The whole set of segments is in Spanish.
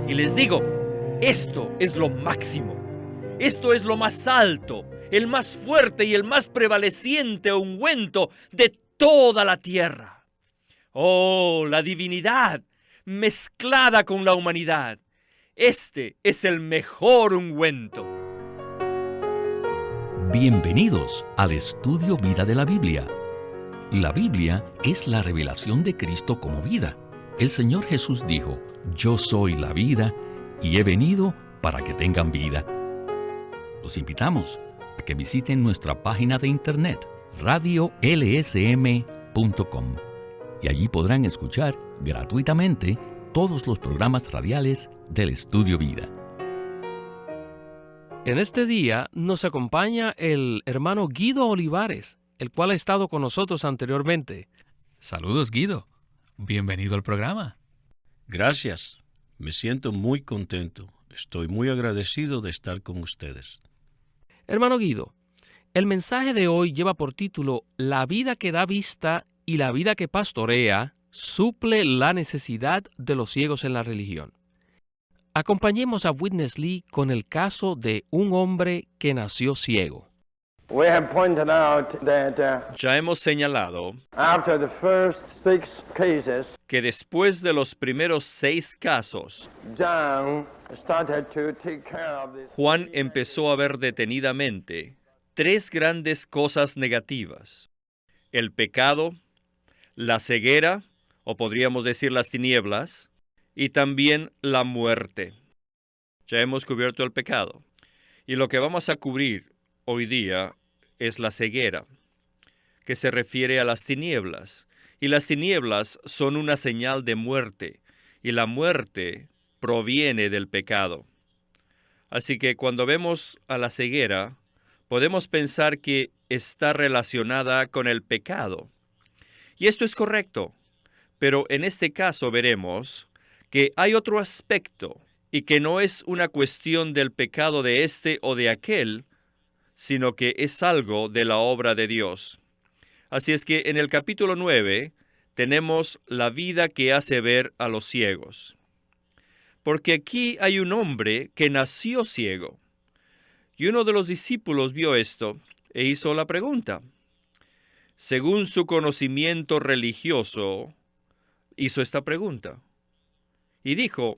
Y les digo, esto es lo máximo. Esto es lo más alto, el más fuerte y el más prevaleciente ungüento de toda la tierra. Oh, la divinidad mezclada con la humanidad. Este es el mejor ungüento. Bienvenidos al Estudio Vida de la Biblia. La Biblia es la revelación de Cristo como vida. El Señor Jesús dijo, yo soy la vida y he venido para que tengan vida. Los invitamos a que visiten nuestra página de internet radiolsm.com y allí podrán escuchar gratuitamente todos los programas radiales del Estudio Vida. En este día nos acompaña el hermano Guido Olivares, el cual ha estado con nosotros anteriormente. Saludos, Guido. Bienvenido al programa. Gracias. Me siento muy contento. Estoy muy agradecido de estar con ustedes. Hermano Guido, el mensaje de hoy lleva por título La vida que da vista y la vida que pastorea suple la necesidad de los ciegos en la religión. Acompañemos a Witness Lee con el caso de un hombre que nació ciego. Ya hemos señalado que después de los primeros 6 casos, Juan empezó a ver detenidamente 3 grandes cosas negativas: el pecado, la ceguera, o podríamos decir las tinieblas, y también la muerte. Ya hemos cubierto el pecado. Y lo que vamos a cubrir hoy día es la ceguera, que se refiere a las tinieblas. Y las tinieblas son una señal de muerte, y la muerte proviene del pecado. Así que cuando vemos a la ceguera, podemos pensar que está relacionada con el pecado. Y esto es correcto, pero en este caso veremos que hay otro aspecto y que no es una cuestión del pecado de este o de aquel, sino que es algo de la obra de Dios. Así es que en el capítulo 9 tenemos la vida que hace ver a los ciegos. Porque aquí hay un hombre que nació ciego. Y uno de los discípulos vio esto e hizo la pregunta. Según su conocimiento religioso, hizo esta pregunta. Y dijo,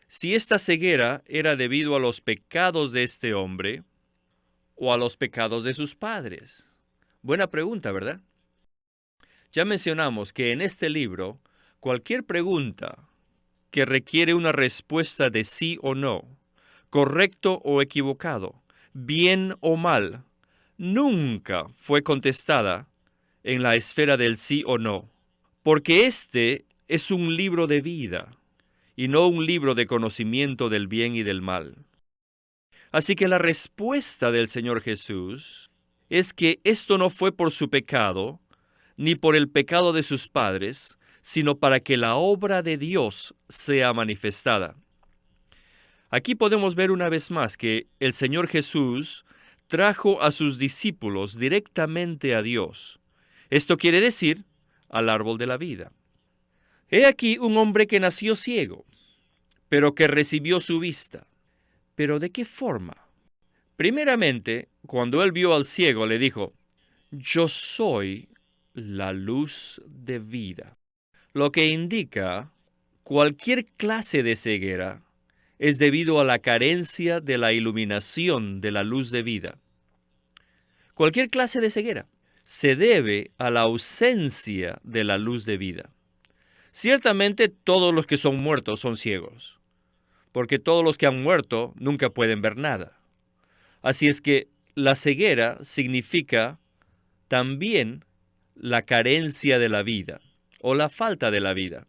si esta ceguera era debido a los pecados de este hombre o a los pecados de sus padres. Buena pregunta, ¿verdad? Ya mencionamos que en este libro, cualquier pregunta que requiere una respuesta de sí o no, correcto o equivocado, bien o mal, nunca fue contestada en la esfera del sí o no, porque este es un libro de vida y no un libro de conocimiento del bien y del mal. Así que la respuesta del Señor Jesús es que esto no fue por su pecado, ni por el pecado de sus padres, sino para que la obra de Dios sea manifestada. Aquí podemos ver una vez más que el Señor Jesús trajo a sus discípulos directamente a Dios. Esto quiere decir, al árbol de la vida. He aquí un hombre que nació ciego, pero que recibió su vista. ¿Pero de qué forma? Primeramente, cuando él vio al ciego, le dijo, yo soy la luz de vida. Lo que indica cualquier clase de ceguera es debido a la carencia de la iluminación de la luz de vida. Cualquier clase de ceguera se debe a la ausencia de la luz de vida. Ciertamente todos los que son muertos son ciegos, porque todos los que han muerto nunca pueden ver nada. Así es que la ceguera significa también la carencia de la vida o la falta de la vida.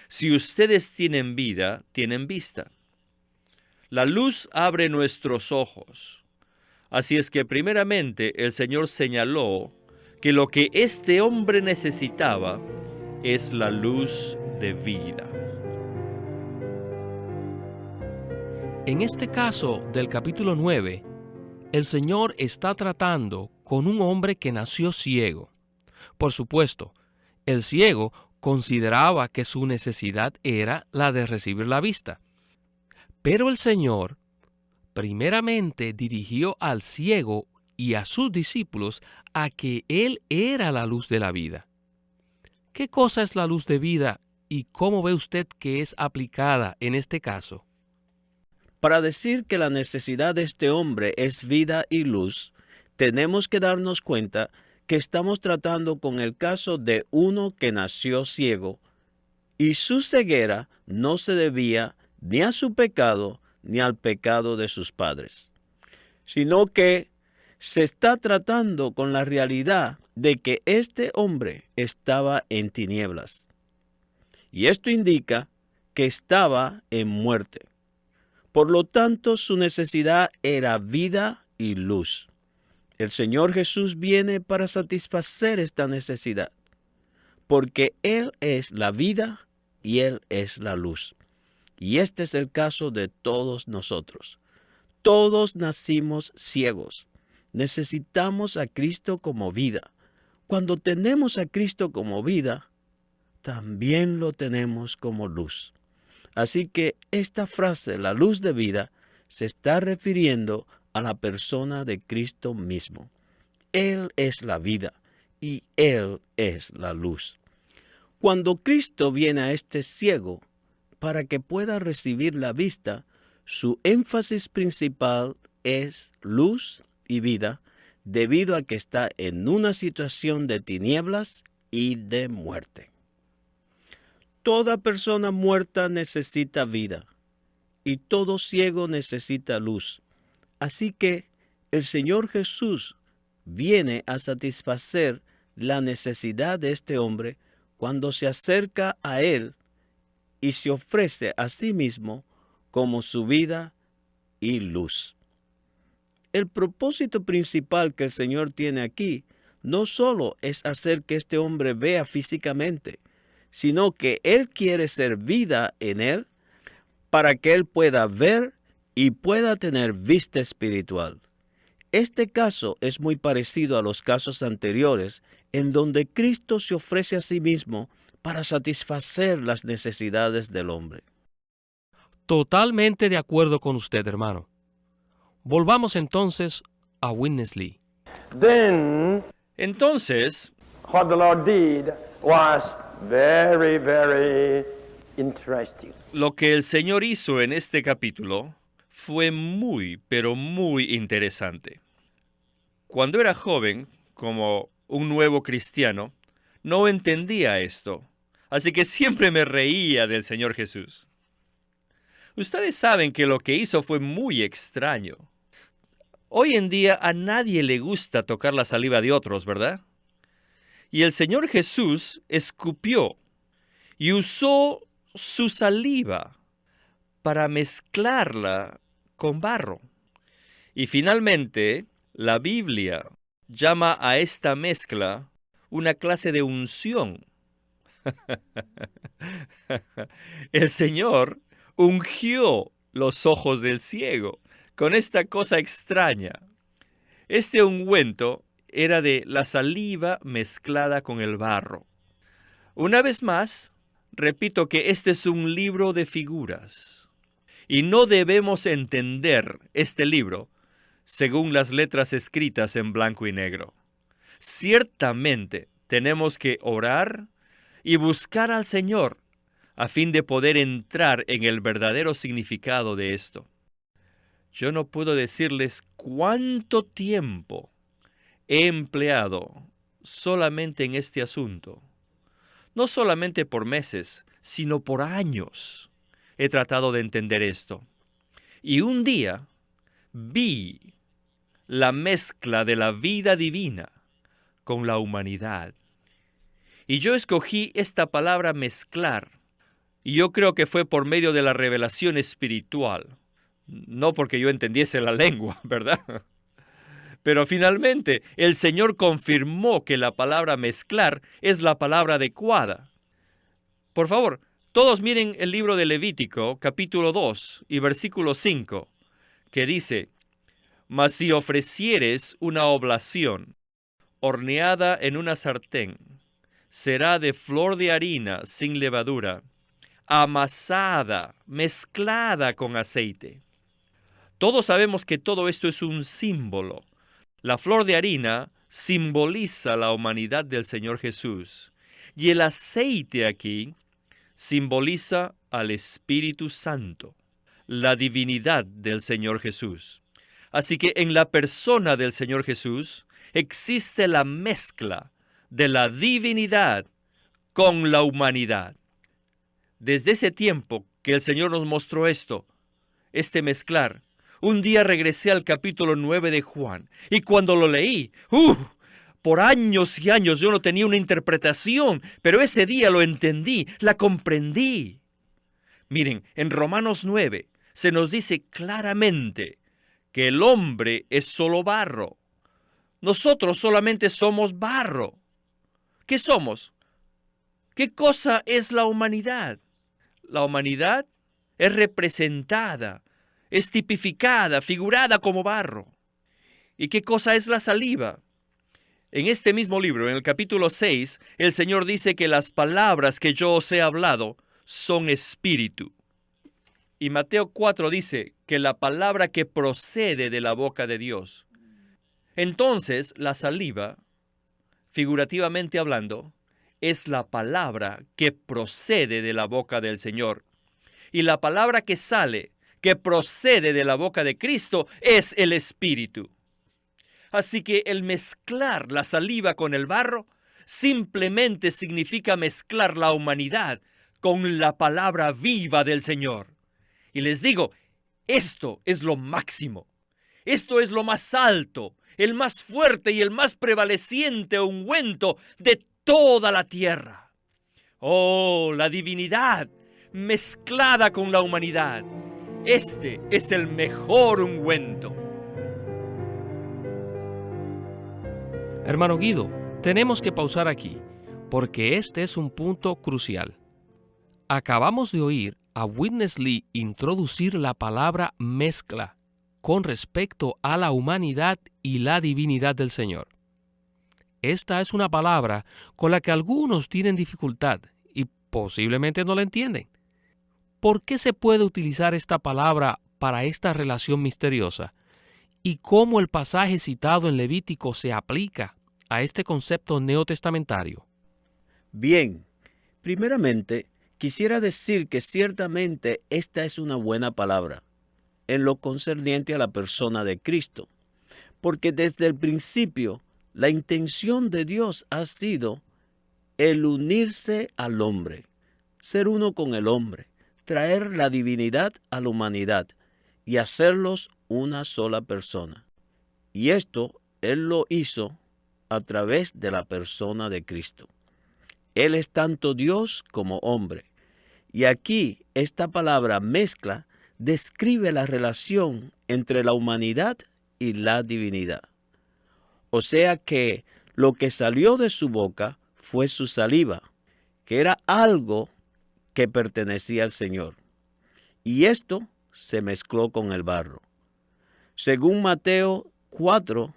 Si ustedes tienen vida, tienen vista. La luz abre nuestros ojos. Así es que primeramente el Señor señaló que lo que este hombre necesitaba es la luz de vida. En este caso del capítulo 9, el Señor está tratando con un hombre que nació ciego. Por supuesto, el ciego consideraba que su necesidad era la de recibir la vista. Pero el Señor primeramente dirigió al ciego y a sus discípulos a que Él era la luz de la vida. ¿Qué cosa es la luz de vida y cómo ve usted que es aplicada en este caso? Para decir que la necesidad de este hombre es vida y luz, tenemos que darnos cuenta que estamos tratando con el caso de uno que nació ciego y su ceguera no se debía ni a su pecado ni al pecado de sus padres, sino que se está tratando con la realidad de que este hombre estaba en tinieblas. Y esto indica que estaba en muerte. Por lo tanto, su necesidad era vida y luz. El Señor Jesús viene para satisfacer esta necesidad, porque Él es la vida y Él es la luz. Y este es el caso de todos nosotros. Todos nacimos ciegos. Necesitamos a Cristo como vida. Cuando tenemos a Cristo como vida, también lo tenemos como luz. Así que esta frase, la luz de vida, se está refiriendo a la persona de Cristo mismo. Él es la vida y Él es la luz. Cuando Cristo viene a este ciego para que pueda recibir la vista, su énfasis principal es luz y vida, debido a que está en una situación de tinieblas y de muerte. Toda persona muerta necesita vida y todo ciego necesita luz. Así que el Señor Jesús viene a satisfacer la necesidad de este hombre cuando se acerca a Él y se ofrece a sí mismo como su vida y luz. El propósito principal que el Señor tiene aquí no solo es hacer que este hombre vea físicamente, sino que Él quiere ser vida en él para que él pueda ver y pueda tener vista espiritual. Este caso es muy parecido a los casos anteriores, en donde Cristo se ofrece a sí mismo para satisfacer las necesidades del hombre. Totalmente de acuerdo con usted, hermano. Volvamos entonces a Witness Lee. Then Entonces, what the Lord did was very, very interesting. lo que el Señor hizo en este capítulo fue muy, pero muy interesante. Cuando era joven, como un nuevo cristiano, no entendía esto, así que siempre me reía del Señor Jesús. Ustedes saben que lo que hizo fue muy extraño. Hoy en día a nadie le gusta tocar la saliva de otros, ¿verdad? Y el Señor Jesús escupió y usó su saliva para mezclarla con barro. Y finalmente, la Biblia llama a esta mezcla una clase de unción. El Señor ungió los ojos del ciego con esta cosa extraña. Este ungüento era de la saliva mezclada con el barro. Una vez más, repito que este es un libro de figuras. Y no debemos entender este libro según las letras escritas en blanco y negro. Ciertamente tenemos que orar y buscar al Señor a fin de poder entrar en el verdadero significado de esto. Yo no puedo decirles cuánto tiempo he empleado solamente en este asunto. No solamente por meses, sino por años he tratado de entender esto. Y un día vi la mezcla de la vida divina con la humanidad. Y yo escogí esta palabra mezclar. Y yo creo que fue por medio de la revelación espiritual. No porque yo entendiese la lengua, ¿verdad? Pero finalmente el Señor confirmó que la palabra mezclar es la palabra adecuada. Por favor, todos miren el libro de Levítico, capítulo 2 y versículo 5, que dice: «Mas si ofrecieres una oblación horneada en una sartén, será de flor de harina sin levadura, amasada, mezclada con aceite. Todos sabemos que todo esto es un símbolo. La flor de harina simboliza la humanidad del Señor Jesús. Y el aceite aquí simboliza al Espíritu Santo, la divinidad del Señor Jesús. Así que en la persona del Señor Jesús existe la mezcla de la divinidad con la humanidad. Desde ese tiempo que el Señor nos mostró este mezclar, un día regresé al capítulo 9 de Juan, y cuando lo leí, por años y años yo no tenía una interpretación, pero ese día lo entendí, la comprendí. Miren, en Romanos 9 se nos dice claramente que el hombre es solo barro. Nosotros solamente somos barro. ¿Qué somos? ¿Qué cosa es la humanidad? La humanidad es representada, es tipificada, figurada como barro. ¿Y qué cosa es la saliva? En este mismo libro, en el capítulo 6, el Señor dice que las palabras que yo os he hablado son espíritu. Y Mateo 4 dice que la palabra que procede de la boca de Dios. Entonces, la saliva, figurativamente hablando, es la palabra que procede de la boca del Señor. Y la palabra que sale, que procede de la boca de Cristo, es el Espíritu. Así que el mezclar la saliva con el barro simplemente significa mezclar la humanidad con la palabra viva del Señor. Y les digo, esto es lo máximo. Esto es lo más alto, el más fuerte y el más prevaleciente ungüento de toda la tierra. Oh, la divinidad mezclada con la humanidad. Este es el mejor ungüento. Hermano Guido, tenemos que pausar aquí, porque este es un punto crucial. Acabamos de oír a Witness Lee introducir la palabra mezcla con respecto a la humanidad y la divinidad del Señor. Esta es una palabra con la que algunos tienen dificultad y posiblemente no la entienden. ¿Por qué se puede utilizar esta palabra para esta relación misteriosa? ¿Y cómo el pasaje citado en Levítico se aplica a este concepto neotestamentario? Bien, primeramente, quisiera decir que ciertamente esta es una buena palabra en lo concerniente a la persona de Cristo, porque desde el principio la intención de Dios ha sido el unirse al hombre, ser uno con el hombre, traer la divinidad a la humanidad y hacerlos una sola persona. Y esto Él lo hizo a través de la persona de Cristo. Él es tanto Dios como hombre. Y aquí esta palabra mezcla describe la relación entre la humanidad y la divinidad. O sea que lo que salió de su boca fue su saliva, que era algo que pertenecía al Señor. Y esto se mezcló con el barro. Según Mateo 4,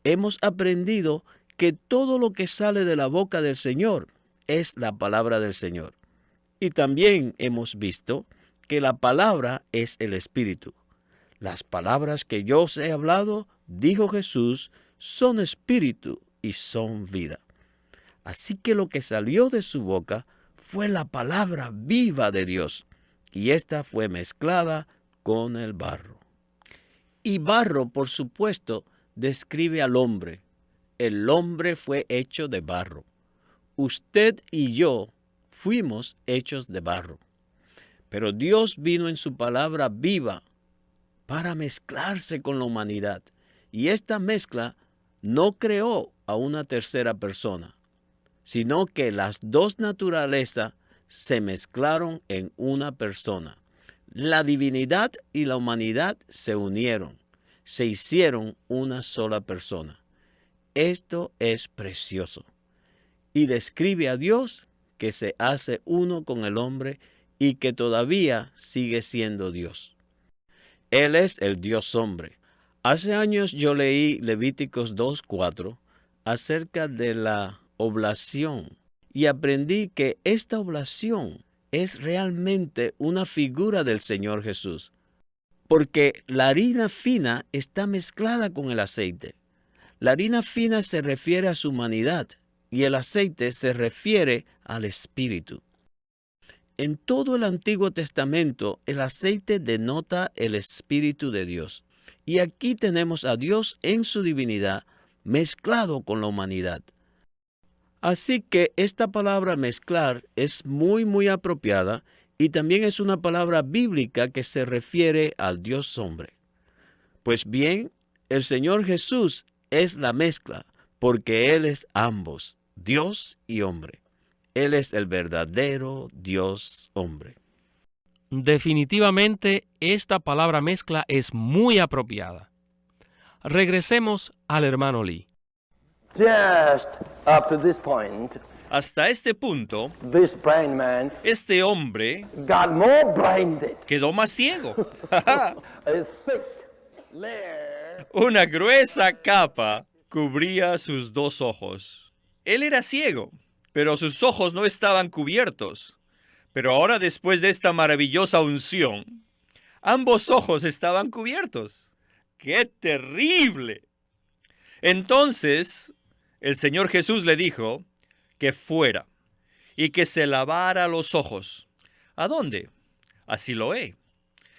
hemos aprendido que todo lo que sale de la boca del Señor es la palabra del Señor. Y también hemos visto que la palabra es el Espíritu. Las palabras que yo os he hablado, dijo Jesús, son espíritu y son vida. Así que lo que salió de su boca fue la palabra viva de Dios, y esta fue mezclada con el barro. Y barro, por supuesto, describe al hombre. El hombre fue hecho de barro. Usted y yo fuimos hechos de barro. Pero Dios vino en su palabra viva para mezclarse con la humanidad. Y esta mezcla no creó a una tercera persona, sino que las dos naturalezas se mezclaron en una persona. La divinidad y la humanidad se unieron, se hicieron una sola persona. Esto es precioso y describe a Dios que se hace uno con el hombre y que todavía sigue siendo Dios. Él es el Dios hombre. Hace años yo leí Levíticos 2:4 acerca de la oblación y aprendí que esta oblación es realmente una figura del Señor Jesús, porque la harina fina está mezclada con el aceite. La harina fina se refiere a su humanidad y el aceite se refiere al Espíritu. En todo el Antiguo Testamento, el aceite denota el Espíritu de Dios. Y aquí tenemos a Dios en su divinidad mezclado con la humanidad. Así que esta palabra mezclar es muy apropiada y también es una palabra bíblica que se refiere al Dios hombre. Pues bien, el Señor Jesús es la mezcla porque Él es ambos, Dios y hombre. Él es el verdadero Dios hombre. Definitivamente, esta palabra mezcla es muy apropiada. Regresemos al hermano Lee. Just up to this point, Hasta este punto, this blind man este hombre got more blinded. quedó más ciego. A thick layer Una gruesa capa cubría sus dos ojos. Él era ciego, pero sus ojos no estaban cubiertos. Pero ahora, después de esta maravillosa unción, ambos ojos estaban cubiertos. ¡Qué terrible! Entonces, el Señor Jesús le dijo que fuera y que se lavara los ojos. ¿A dónde? A Siloé.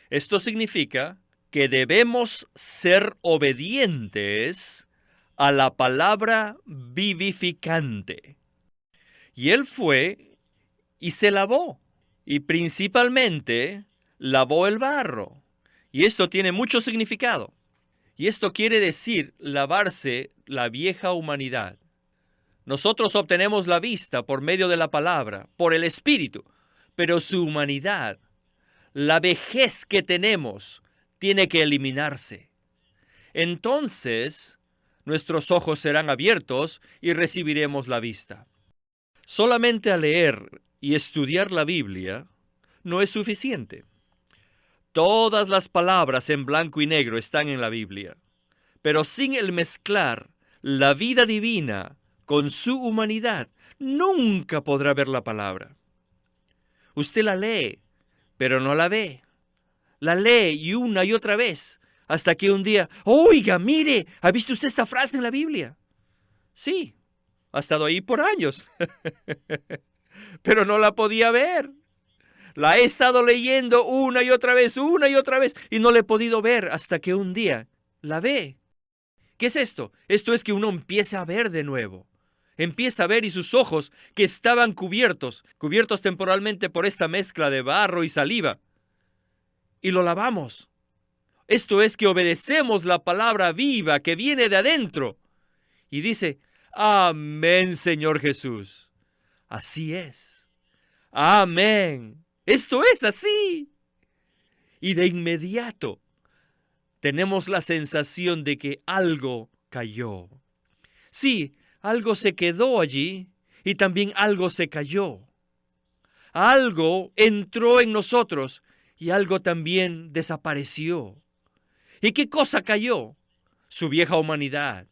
Esto significa que debemos ser obedientes a la palabra vivificante. Y él fue y se lavó, y principalmente lavó el barro. Y esto tiene mucho significado. Y esto quiere decir lavarse la vieja humanidad. Nosotros obtenemos la vista por medio de la palabra, por el Espíritu, pero su humanidad, la vejez que tenemos, tiene que eliminarse. Entonces, nuestros ojos serán abiertos y recibiremos la vista. Solamente al leer y estudiar la Biblia no es suficiente. Todas las palabras en blanco y negro están en la Biblia, pero sin el mezclar la vida divina con su humanidad, nunca podrá ver la palabra. Usted la lee, pero no la ve. La lee y una y otra vez, hasta que un día, oiga, mire, ¿ha visto usted esta frase en la Biblia? Sí, ha estado ahí por años, pero no la podía ver. La he estado leyendo una y otra vez, y no la he podido ver hasta que un día la ve. ¿Qué es esto? Esto es que uno empieza a ver de nuevo. Empieza a ver y sus ojos, que estaban cubiertos temporalmente por esta mezcla de barro y saliva, y lo lavamos. Esto es que obedecemos la palabra viva que viene de adentro. Y dice, amén, Señor Jesús. Así es. Amén. Esto es así. Y de inmediato tenemos la sensación de que algo cayó. Sí, algo se quedó allí y también algo se cayó. Algo entró en nosotros y algo también desapareció. ¿Y qué cosa cayó? Su vieja humanidad.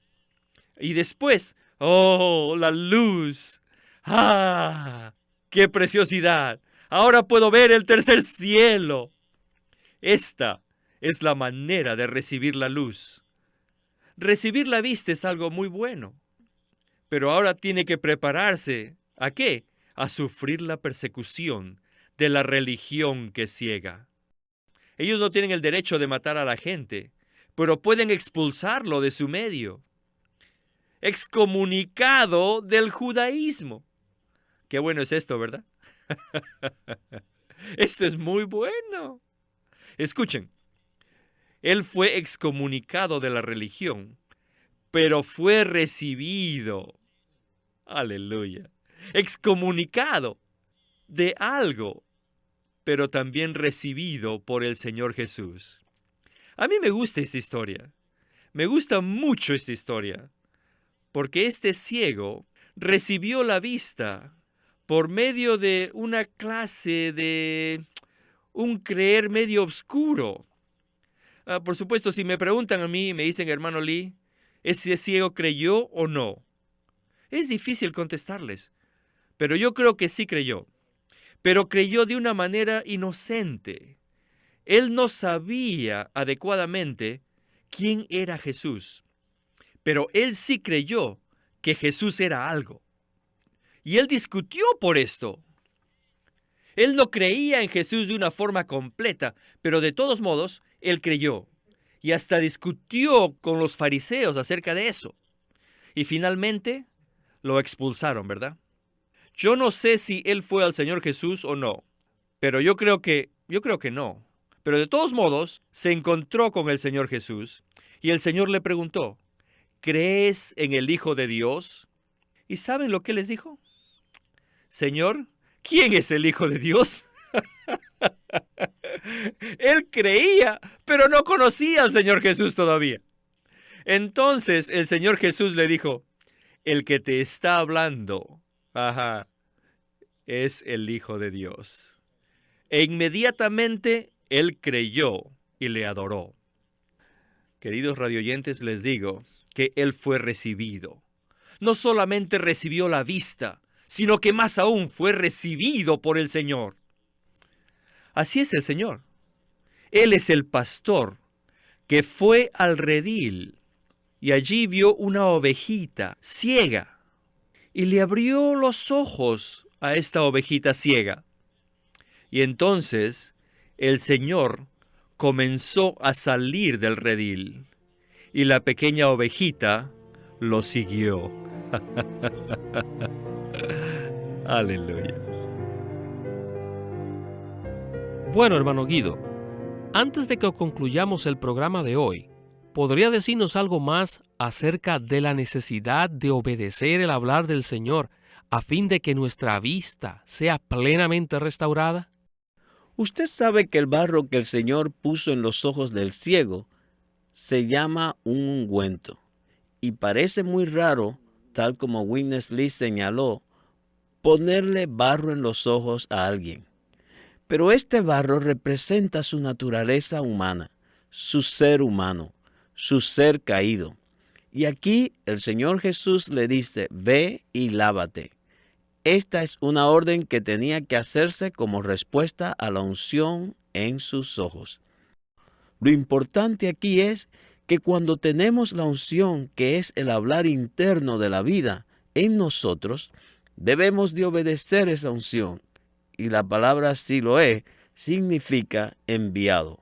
Y después, ¡oh, la luz! ¡Ah! ¡Qué preciosidad! Ahora puedo ver el tercer cielo. Esta es la manera de recibir la luz. Recibir la vista es algo muy bueno. Pero ahora tiene que prepararse. ¿A qué? A sufrir la persecución de la religión que ciega. Ellos no tienen el derecho de matar a la gente, pero pueden expulsarlo de su medio. Excomunicado del judaísmo. Qué bueno es esto, ¿verdad? Esto es muy bueno. Escuchen, él fue excomunicado de la religión, pero fue recibido. Aleluya. Excomunicado de algo, pero también recibido por el Señor Jesús. A mí me gusta esta historia. Me gusta mucho esta historia, porque este ciego recibió la vista por medio de una clase de un creer medio oscuro. Por supuesto, si me preguntan a mí, me dicen, hermano Lee, ¿ese ciego creyó o no? Es difícil contestarles, pero yo creo que sí creyó. pero creyó de una manera inocente. Él no sabía adecuadamente quién era Jesús, pero él sí creyó que Jesús era algo. Y él discutió por esto. Él no creía en Jesús de una forma completa, pero de todos modos, él creyó. Y hasta discutió con los fariseos acerca de eso. Y finalmente lo expulsaron, ¿verdad? Yo no sé si él fue al Señor Jesús o no, pero yo creo que no. Pero de todos modos, se encontró con el Señor Jesús y el Señor le preguntó, ¿crees en el Hijo de Dios? ¿Y saben lo que les dijo? Señor, ¿quién es el Hijo de Dios? Él creía, pero no conocía al Señor Jesús todavía. Entonces el Señor Jesús le dijo, el que te está hablando, es el Hijo de Dios. E inmediatamente él creyó y le adoró. Queridos radioyentes, les digo que él fue recibido. No solamente recibió la vista, sino que más aún fue recibido por el Señor. Así es el Señor. Él es el pastor que fue al redil y allí vio una ovejita ciega y le abrió los ojos a esta ovejita ciega. Y entonces el Señor comenzó a salir del redil y la pequeña ovejita lo siguió. Aleluya. Bueno, hermano Guido, antes de que concluyamos el programa de hoy, ¿podría decirnos algo más acerca de la necesidad de obedecer el hablar del Señor a fin de que nuestra vista sea plenamente restaurada? Usted sabe que el barro que el Señor puso en los ojos del ciego se llama un ungüento y parece muy raro, tal como Witness Lee señaló, ponerle barro en los ojos a alguien. Pero este barro representa su naturaleza humana, su ser humano, su ser caído. Y aquí el Señor Jesús le dice, ve y lávate. Esta es una orden que tenía que hacerse como respuesta a la unción en sus ojos. Lo importante aquí es que cuando tenemos la unción, que es el hablar interno de la vida en nosotros, debemos de obedecer esa unción. Y la palabra Siloé significa enviado.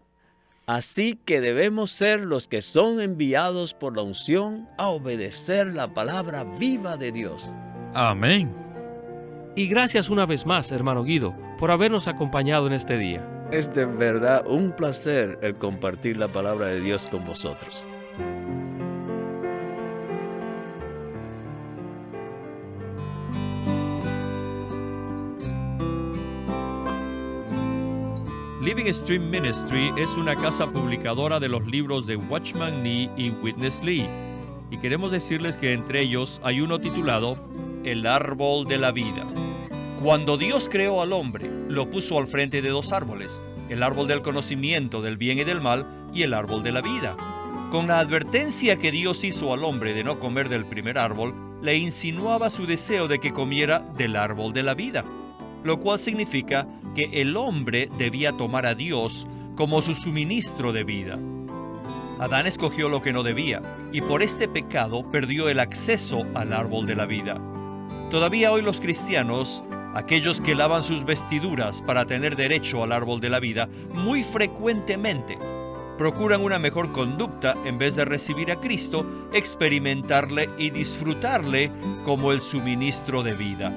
Así que debemos ser los que son enviados por la unción a obedecer la palabra viva de Dios. Amén. Y gracias una vez más, hermano Guido, por habernos acompañado en este día. Es de verdad un placer el compartir la palabra de Dios con vosotros. Living Stream Ministry es una casa publicadora de los libros de Watchman Nee y Witness Lee. Y queremos decirles que entre ellos hay uno titulado El Árbol de la Vida. Cuando Dios creó al hombre, lo puso al frente de dos árboles, el árbol del conocimiento del bien y del mal y el árbol de la vida. Con la advertencia que Dios hizo al hombre de no comer del primer árbol, le insinuaba su deseo de que comiera del árbol de la vida, lo cual significa que el hombre debía tomar a Dios como su suministro de vida. Adán escogió lo que no debía, y por este pecado perdió el acceso al árbol de la vida. Todavía hoy los cristianos, aquellos que lavan sus vestiduras para tener derecho al árbol de la vida, muy frecuentemente procuran una mejor conducta en vez de recibir a Cristo, experimentarle y disfrutarle como el suministro de vida.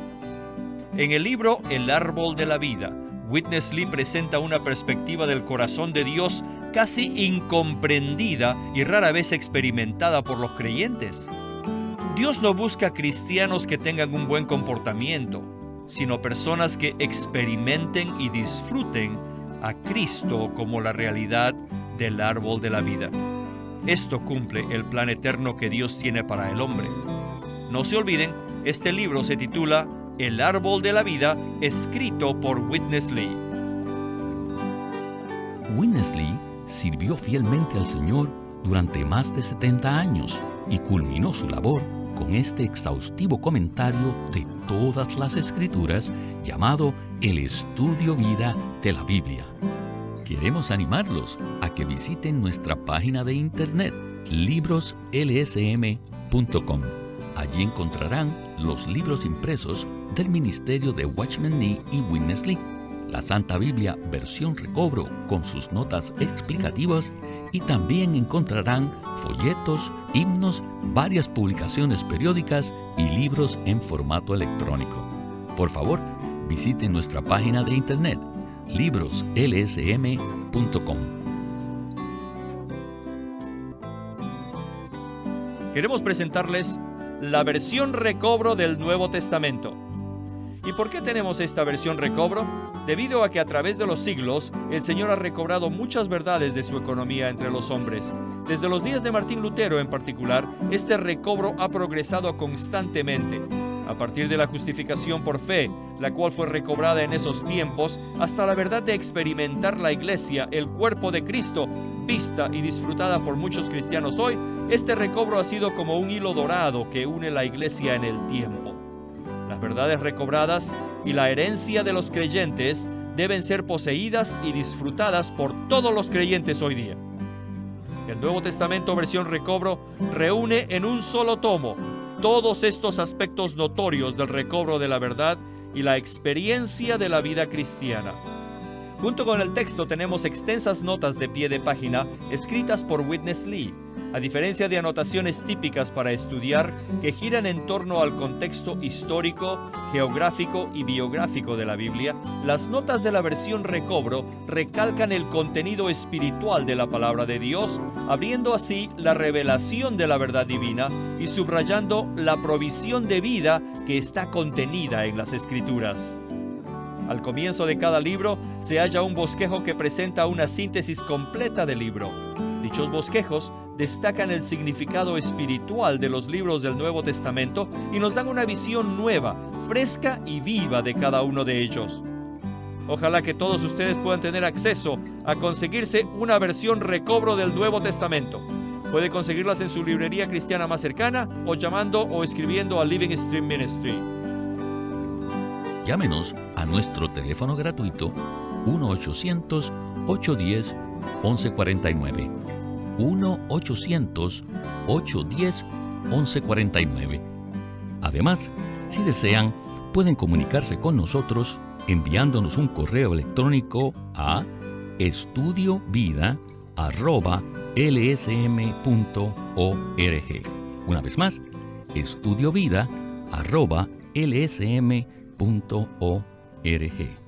En el libro El Árbol de la Vida, Witness Lee presenta una perspectiva del corazón de Dios casi incomprendida y rara vez experimentada por los creyentes. Dios no busca cristianos que tengan un buen comportamiento, sino personas que experimenten y disfruten a Cristo como la realidad del árbol de la vida. Esto cumple el plan eterno que Dios tiene para el hombre. No se olviden, este libro se titula El Árbol de la Vida, escrito por Witness Lee. Witness Lee sirvió fielmente al Señor durante más de 70 años y culminó su labor con este exhaustivo comentario de todas las Escrituras llamado El Estudio Vida de la Biblia. Queremos animarlos a que visiten nuestra página de internet libroslsm.com. Allí encontrarán los libros impresos del ministerio de Watchman Nee y Witness Lee, la Santa Biblia versión recobro con sus notas explicativas, y también encontrarán folletos, himnos, varias publicaciones periódicas y libros en formato electrónico. Por favor, visiten nuestra página de internet libroslsm.com. Queremos presentarles la versión recobro del Nuevo Testamento. ¿Y por qué tenemos esta versión recobro? Debido a que a través de los siglos, el Señor ha recobrado muchas verdades de su economía entre los hombres. Desde los días de Martín Lutero en particular, este recobro ha progresado constantemente. A partir de la justificación por fe, la cual fue recobrada en esos tiempos, hasta la verdad de experimentar la Iglesia, el cuerpo de Cristo, vista y disfrutada por muchos cristianos hoy, este recobro ha sido como un hilo dorado que une la Iglesia en el tiempo. Las verdades recobradas y la herencia de los creyentes deben ser poseídas y disfrutadas por todos los creyentes hoy día. El Nuevo Testamento versión recobro reúne en un solo tomo todos estos aspectos notorios del recobro de la verdad y la experiencia de la vida cristiana. Junto con el texto tenemos extensas notas de pie de página escritas por Witness Lee. A diferencia de anotaciones típicas para estudiar que giran en torno al contexto histórico, geográfico y biográfico de la Biblia, las notas de la versión recobro recalcan el contenido espiritual de la palabra de Dios, abriendo así la revelación de la verdad divina y subrayando la provisión de vida que está contenida en las Escrituras. Al comienzo de cada libro se halla un bosquejo que presenta una síntesis completa del libro. Dichos bosquejos destacan el significado espiritual de los libros del Nuevo Testamento y nos dan una visión nueva, fresca y viva de cada uno de ellos. Ojalá que todos ustedes puedan tener acceso a conseguirse una versión recobro del Nuevo Testamento. Puede conseguirlas en su librería cristiana más cercana o llamando o escribiendo a Living Stream Ministry. Llámenos a nuestro teléfono gratuito 1-800-810-1149. 1-800-810-1149. Además, si desean, pueden comunicarse con nosotros enviándonos un correo electrónico a estudiovida@lsm.org. Una vez más, estudiovida@lsm.org.